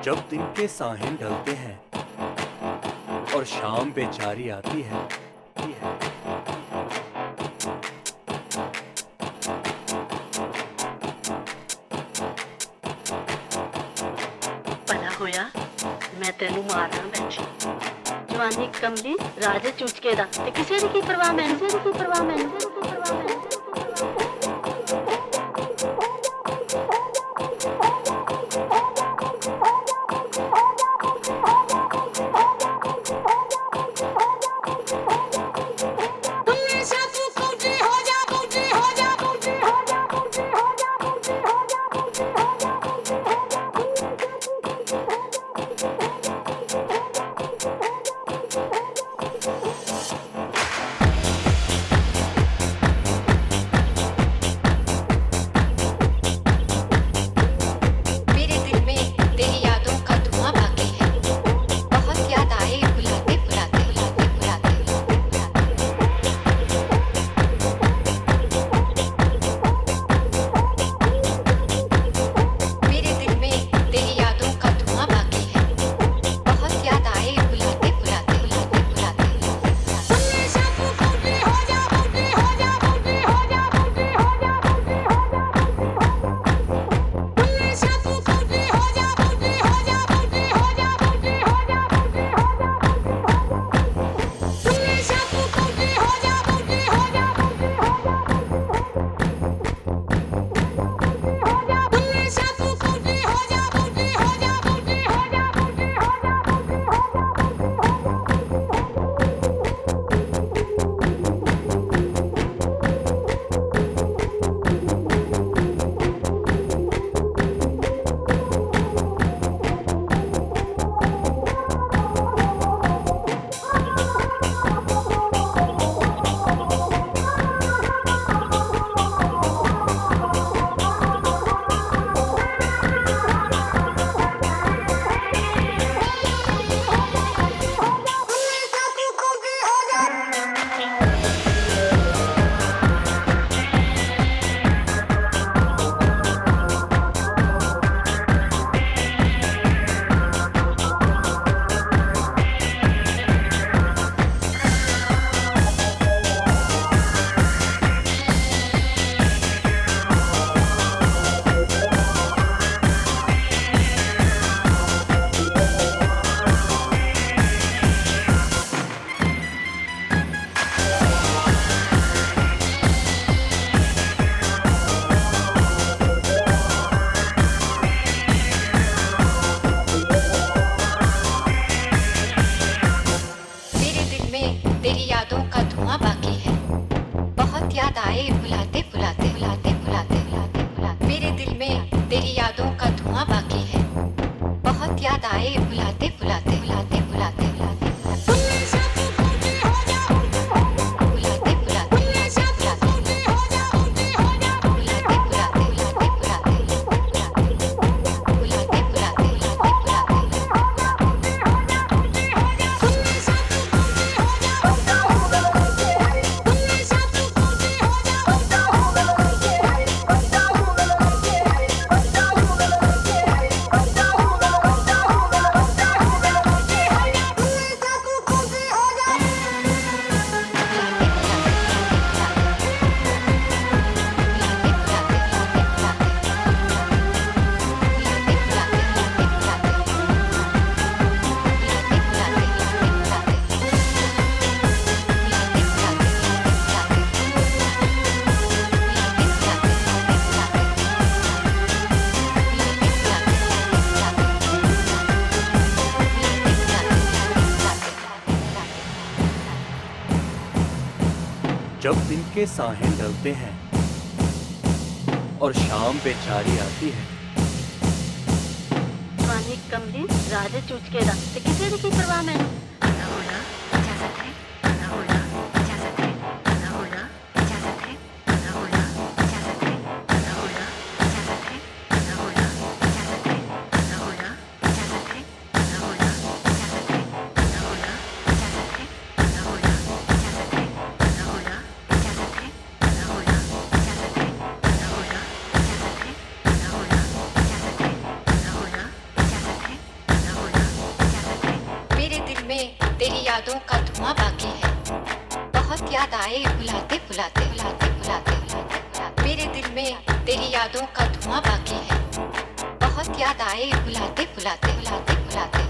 जब दिन के साहिल ढलते हैं और शाम बेचारी आती है। भला होया मैं तेनू मारना बैठी जवानी कमली राजे चूचके दा ते किसे दी की परवाह मैनू जब दिन के साहिल ढलते हैं और शाम बेचारी आती है। जवानी कमली राजे चूचके दा ते किसे दी की परवाह मैनू बुलाते बुलाते बुलाते बुलाते बुलाते मेरे दिल में तेरी यादों का धुआं बाकी है बहुत याद आए बुलाते बुलाते बुलाते बुलाते